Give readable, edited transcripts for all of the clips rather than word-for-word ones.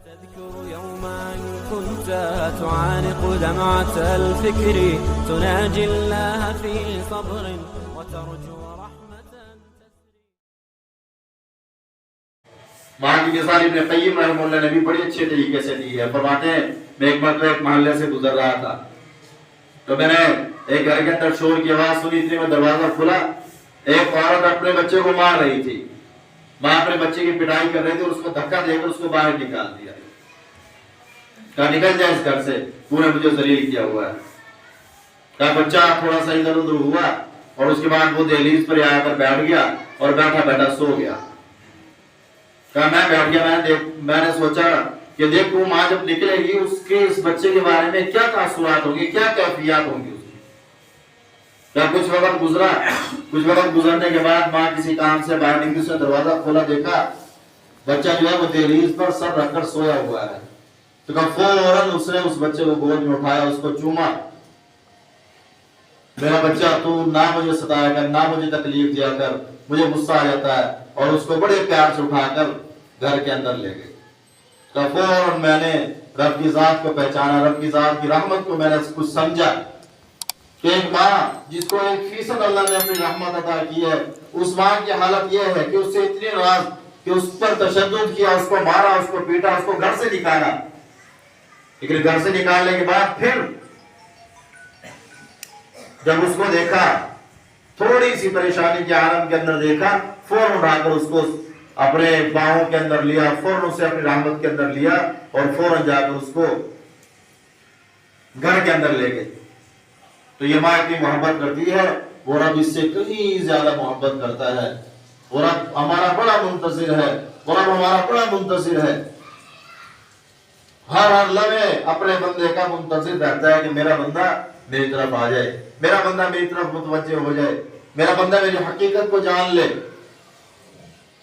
تذكر يوما كنت تعانق دمعة الفكر تناجي الله في صبر وترجو رحمة تسري. وہاں کی مثال ابن قیم رحمہ اللہ نے بھی بڑی اچھے طریقے سے دی ہے. فرماتے ہیں میں ایک مرتبہ ایک محلے سے گزر رہا تھا تو میں نے ایک گھر کے اندر شور کی آواز سنی. اتنے میں دروازہ کھلا, ایک عورت اپنے بچے کو مار رہی تھی. ماں اپنے بچے کی پٹائی کر رہی تھی اور اس کو دھکا دے کر اس کو باہر نکال دیا. کہا نکل جائے اس گھر سے, پورے مجھے ذلیل کیا ہوا ہے. کہا بچہ تھوڑا سا ادھر ادھر ہوا اور اس کے بعد وہ دہلیز پر آ کر بیٹھ گیا اور بیٹھا بیٹھا سو گیا. کہا میں بیٹھ گیا, میں نے سوچا کہ دیکھو ماں جب نکلے گی اس کے اس بچے کے بارے میں کیا تاثرات ہوں گے, کیا کیفیات ہوں گی اس کی. کیا کچھ وقت گزرا, کچھ وقت گزرنے کے بعد ماں کسی کام سے باہر نکلی, اس نے دروازہ کھولا, دیکھا بچہ جو ہے وہ دہلیز پر سر رکھ کر سویا ہوا ہے. تو کہا فوراً اس نے اس بچے کو گود میں اٹھایا, اس کو چوما. میرا بچہ تو نہ مجھے ستایا کر, نہ مجھے تکلیف دیا کر, مجھے غصہ آ جاتا ہے. اور اس کو بڑے پیار سے اٹھا کر گھر کے اندر لے گئے. تو فوراً میں نے رب کی ذات کو پہچانا, رب کی ذات کی رحمت کو میں نے کچھ سمجھا کہ ایک ماں جس کو 1% اللہ نے اپنی رحمت عطا کی ہے, اس ماں کی حالت یہ ہے کہ اس سے اتنی ناراض کہ اس پر تشدد کیا, اس کو مارا, اس کو پیٹا, اس کو گھر سے نکالا. لیکن گھر سے نکالنے کے بعد پھر جب اس کو دیکھا, تھوڑی سی پریشانی کے عالم کے اندر دیکھا, فوراً اٹھا کر اس کو اپنے باہوں کے اندر لیا, فوراً اسے اپنی رحمت کے اندر لیا اور فوراً جا کر اس کو گھر کے اندر لے گئے. تو یہ ماں اتنی محبت کرتی ہے, وہ رب اس سے کہیں زیادہ محبت کرتا ہے. وہ رب ہمارا بڑا منتظر ہے, وہ رب ہمارا بڑا منتظر ہے. ہر لمحے اپنے بندے کا منتظر رہتا ہے کہ میرا بندہ میری طرف آ جائے, میرا بندہ میری طرف متوجہ ہو جائے, میرا بندہ میری حقیقت کو جان لے,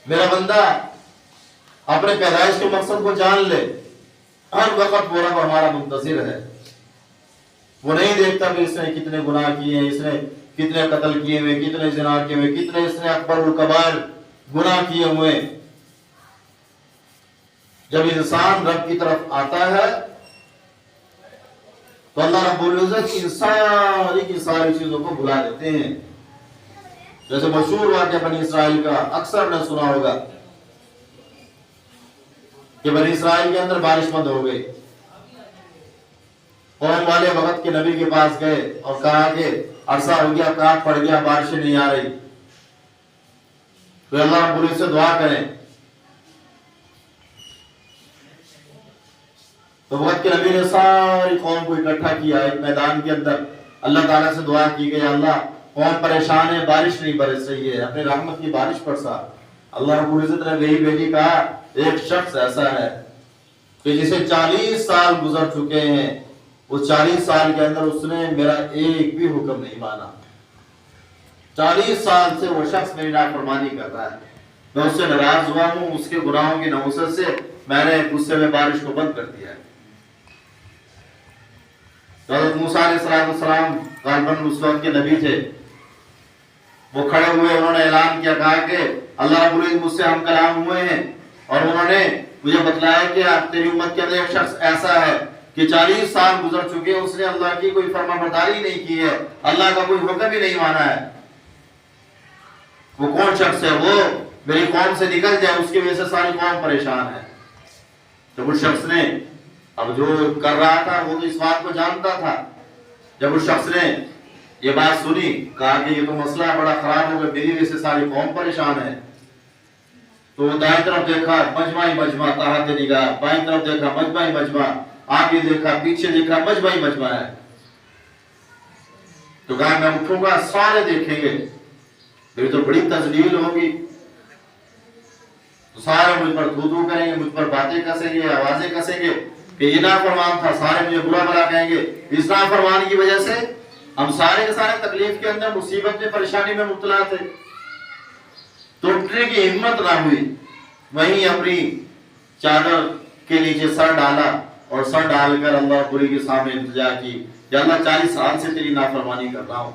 میرا بندہ اپنے پیدائش کے مقصد کو جان لے. ہر وقت وہ رب ہمارا منتظر ہے. وہ نہیں دیکھتا کہ اس نے کتنے گناہ کیے ہیں, اس نے کتنے قتل کیے ہوئے, کتنے زنا کیے ہوئے, کتنے اس نے اکبر الکبائر گناہ کیے ہوئے. جب انسان رب کی طرف آتا ہے تو اللہ رب العزت کی ساری چیزوں کو بھلا دیتے ہیں. جیسے مشہور واقعہ بنی اسرائیل کا اکثر نے سنا ہوگا کہ بنی اسرائیل کے اندر بارش بند ہو گئی. قوم والے وقت کے نبی کے پاس گئے اور کہا کہ عرصہ ہو گیا, کاٹ پڑ گیا, بارشیں نہیں آ رہی, تو اللہ رب العزت سے دعا کریں. تو وقت کے نبی نے ساری قوم کو اکٹھا کیا ایک میدان کے اندر. اللہ تعالیٰ سے دعا کی گئی, اللہ قوم پریشان ہے, بارش نہیں برس رہی ہے, اپنے رحمت کی بارش برسا. اللہ رب العزت نے وہی بھیجی, کہا ایک شخص ایسا ہے کہ جسے 40 سال گزر چکے ہیں, اس 40 سال کے اندر اس نے میرا ایک بھی حکم نہیں مانا. 40 سال سے وہ شخص میری نافرمانی کر رہا ہے, میں اس سے ناراض ہوا ہوں, اس کے گناہوں کی نحوست سے میں نے غصے میں بارش کو بند کر دیا ہے. حضرت موسیٰ علیہ السلام غالباً اس وقت کے نبی تھے. وہ کھڑے ہوئے, انہوں نے اعلان کیا, کہا کہ اللہ رب العزت مجھ سے ہم کلام ہوئے ہیں اور انہوں نے مجھے بتلایا کہ تیری امت کے اندر ایک شخص ایسا ہے کہ 40 سال گزر چکے, اس نے اللہ کی کوئی فرما برداری نہیں کی ہے, اللہ کا کوئی حکم ہی نہیں مانا ہے. وہ کون شخص ہے؟ وہ میری قوم سے نکل جائے, اس کی وجہ سے ساری قوم پریشان ہے. جب اس شخص نے, اب جو کر رہا تھا وہ تو اس بات کو جانتا تھا, جب اس شخص نے یہ بات سنی, کہا کہ یہ تو مسئلہ بڑا خراب ہو گیا, میری وجہ سے ساری قوم پریشان ہے. تو وہ دائیں طرف دیکھا, مجمع مجمع تحت نگاہ, بائیں طرف دیکھا, مجمع مجمع, آگے دیکھا, پیچھے دیکھا, مجمع مجمع ہے. تو کہا میں اٹھوں گا, سارے دیکھیں گے, میری تو بڑی تذلیل ہوگی, تو سارے مجھ پر تھو کریں گے, مجھ پر باتیں کسیں گے, آوازیں کسیں گے کہ یہ نافرمان تھا, سارے مجھے برا بھلا کہیں گے. اس نافرمان کی وجہ سے ہم سارے کے سارے تکلیف کے اندر, مصیبت میں, پریشانی میں مبتلا تھے. تو اٹھنے کی ہمت نہ ہوئی, وہیں اپنی چادر کے نیچے سر ڈالا اور سر ڈال کر اللہ پوری کے سامنے التجا کی, یا اللہ 40 سال سے تیری نافرمانی کر رہا ہوں,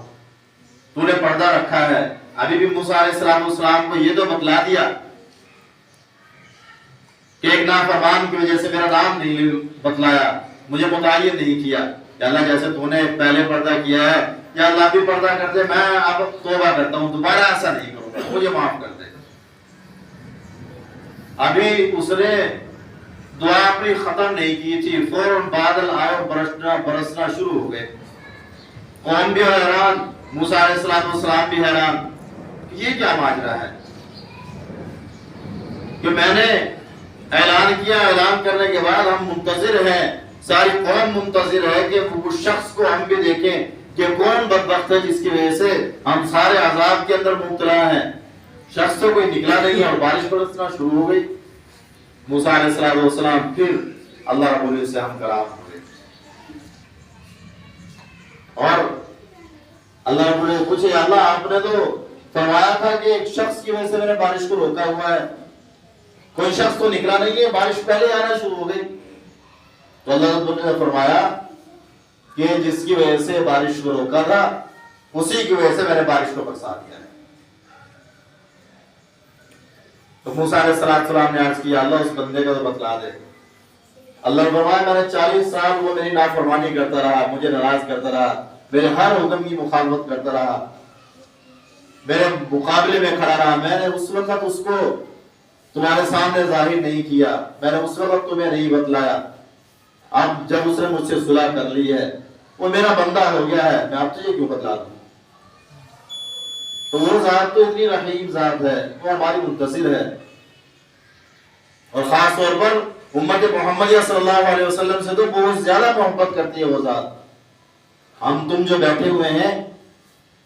تو نے پردہ رکھا ہے. ابھی بھی موسیٰ علیہ السلام کو یہ تو بتلا دیا کہ ایک نافرمان کی وجہ سے میرا نام نہیں بتلایا، مجھے متعین نہیں کیا، یا اللہ جیسے تو نے پہلے پردہ کیا ہے یا اللہ بھی پردہ کر دے، میں اب توبہ کرتا ہوں، دوبارہ ایسا نہیں کروں گا، مجھے معاف کر دے۔ ابھی اس نے دعا اپنی ختم نہیں کی تھی، فوراً بادل آئے اور برسنا شروع ہو گئے۔ قوم بھی حیران، موسیٰ علیہ السلام بھی حیران، یہ کیا ماجرا ہے کہ میں نے اعلان کیا، اعلان کرنے کے بعد ہم منتظر ہیں، ساری قوم منتظر ہے کہ اس شخص کو ہم بھی دیکھیں کہ کون بدبخت ہے جس کی وجہ سے ہم سارے عذاب کے اندر مبتلا ہیں۔ شخص تو کوئی نکلا نہیں اور بارش برسنا شروع ہو گئی۔ موسیٰ علیہ السلام پھر اللہ رب العزت سے ہم کلام ہوئے اور اللہ رب العزت پوچھے، اللہ آپ نے تو فرمایا تھا کہ ایک شخص کی وجہ سے میں نے بارش کو روکا ہوا ہے، کوئی شخص تو نکلا نہیں ہے، بارش پہلے آنا شروع ہو گئی۔ تو اللہ رب العزت نے فرمایا کہ جس کی وجہ سے بارش کو روکا تھا اسی کی وجہ سے میں نے بارش کو برسا دیا ہے۔ تو موسیٰ علیہ السلام نے عرض کیا، اللہ اس بندے کا تو بتلا دے۔ اللہ نے فرمایا میں نے 40 سال وہ میری نافرمانی کرتا رہا، مجھے ناراض کرتا رہا، میرے ہر حکم کی مخالفت کرتا رہا، میرے مقابلے میں کھڑا رہا، میں نے اس وقت اس کو تمہارے سامنے ظاہر نہیں کیا، میں نے اس وقت تمہیں نہیں بتلایا، اب جب اس نے مجھ سے صلح کر لی ہے، وہ میرا بندہ ہو گیا ہے، میں آپ تجھے کیوں بتلا دوں؟ تو وہ ذات تو اتنی رحیم ذات ہے، وہ ہماری منتصر ہے، اور خاص طور پر امت محمدیہ صلی اللہ علیہ وسلم سے تو بہت زیادہ محبت کرتی ہے وہ ذات۔ ہم تم جو بیٹھے ہوئے ہیں،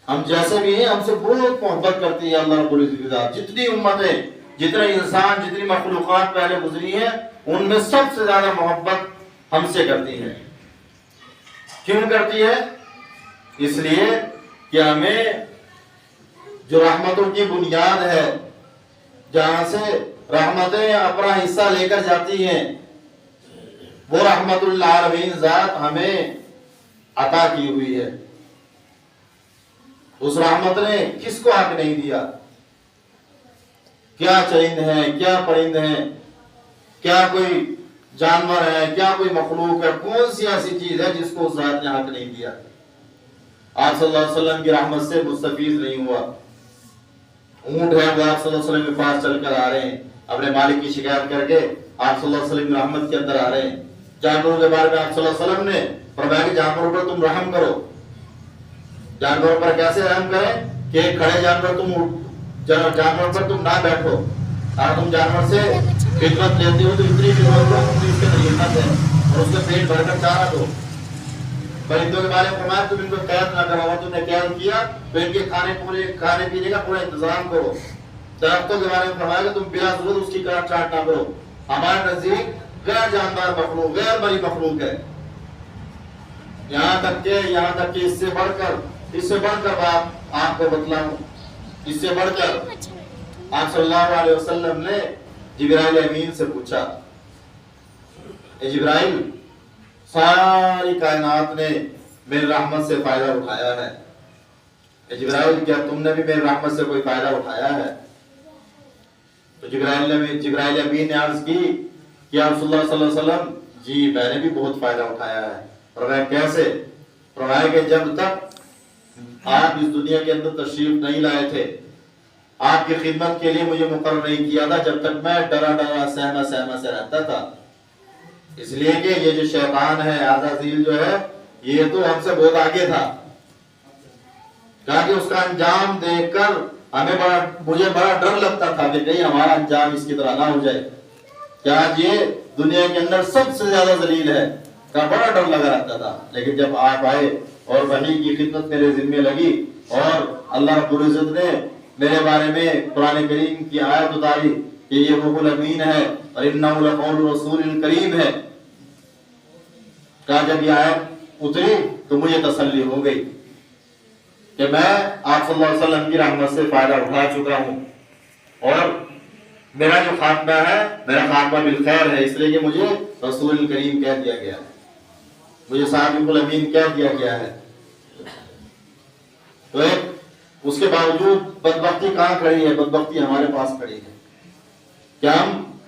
ہم جیسے بھی ہیں، ہم سے بہت محبت کرتی ہے اللہ رب العزت کی ذات۔ جتنی امتیں، جتنے انسان، جتنی مخلوقات پہلے گزری ہیں، ان میں سب سے زیادہ محبت ہم سے کرتی ہے۔ کیوں کرتی ہے؟ اس لیے کہ ہمیں جو رحمتوں کی بنیاد ہے، جہاں سے رحمتیں اپنا حصہ لے کر جاتی ہیں، وہ رحمت للعالمین ذات ہمیں عطا کی ہوئی ہے۔ اس رحمت نے کس کو حق نہیں دیا؟ کیا چرند ہیں، کیا پرند ہیں، کیا کوئی جانور ہے، کیا کوئی مخلوق ہے، کون سی ایسی چیز ہے جس کو اس ذات نے حق نہیں دیا؟ آپ صلی اللہ علیہ وسلم کی رحمت سے مستفیض نہیں ہوا۔ اونٹ ہے، وہ آپ صلی اللہ علیہ وسلم کے پاس چل کر آ رہے ہیں، اپنے مالک کی شکایت کر کے آپ صلی اللہ علیہ وسلم کی رحمت کے اندر آ رہے ہیں۔ جانوروں کے بارے میں آپ صلی اللہ علیہ وسلم نے فرمایا کہ جانوروں پر تم رحم کرو۔ جانوروں پر کیسے رحم کریں کہ کھڑے جانور پر تم نہ بیٹھو، اگر تم جانور سے خدمت لیتے ہو تو اتنی خدمت کرو کہ اس کے طریقت ہے اور اس کے پیٹ بھر کر چارہ دو۔ پرندوں کے بارے میں فرمایا تم ان کو قید نہ کرو، اگر تم نے قید کیا تو ان کے کھانے پینے کا پورا انتظام کرو۔ درختوں کے بارے میں فرمایا کہ تم بلا ضرورت اس کی کاٹ چھانٹ نہ کرو۔ ہمارے نزدیک غیر جاندار مخلوق، غیر بڑی مخلوق ہے، یہاں تک کہ اس سے بڑھ کر بات آپ کو بتلاؤں، اس سے بڑھ کر آپ صلی اللہ علیہ وسلم نے جبرائیل امین سے پوچھا، اے جبرائیل، ساری کائنات نے میری رحمت سے فائدہ اٹھایا ہے، اے جبرائیل کیا تم نے بھی میری رحمت سے کوئی فائدہ اٹھایا ہے؟ تو جبرائیل امین نے عرض کی کہ یا رسول اللہ صلی اللہ علیہ وسلم، جی میں نے بھی بہت فائدہ اٹھایا ہے۔ فرمایا کیسے؟ فرمایا کہ جب تک آپ اس دنیا کے اندر تشریف نہیں لائے تھے، آپ کی خدمت کے لیے مجھے مقرر نہیں کیا تھا، جب تک میں ڈرا سہما سے رہتا تھا، اس لیے کہ یہ جو شیطان ہے، عزازیل جو ہے، یہ تو ہم سے بہت آگے تھا، کہا کہ اس کا انجام دیکھ کر مجھے بڑا ڈر لگتا تھا کہ کہیں ہمارا انجام اس کی طرح نہ ہو جائے، کیا یہ دنیا کے اندر سب سے زیادہ ذلیل ہے، کا بڑا ڈر لگا رہتا تھا۔ لیکن جب آپ آئے اور وحی کی خدمت میرے ذمہ لگی اور اللہ رب العزت نے میرے بارے میں قرآن کریم کی آیت اتاری کہ یہ روح الامین ہے اور انہ لقول رسول کریم ہے، کہا جب یہ آیت اتری تو مجھے تسلی ہو گئی کہ میں آپ صلی اللہ علیہ وسلم کی رحمت سے فائدہ اٹھا چکا ہوں اور میرا جو خاتمہ ہے، میرا خاتمہ بالخیر ہے، اس لیے کہ مجھے رسول کریم کہہ دیا گیا ہے، مجھے صادق الامین کہہ دیا گیا ہے۔ تو اس کے باوجود بدبختی کہاں کھڑی ہے؟ بدبختی ہمارے پاس کھڑی ہے کہ ہم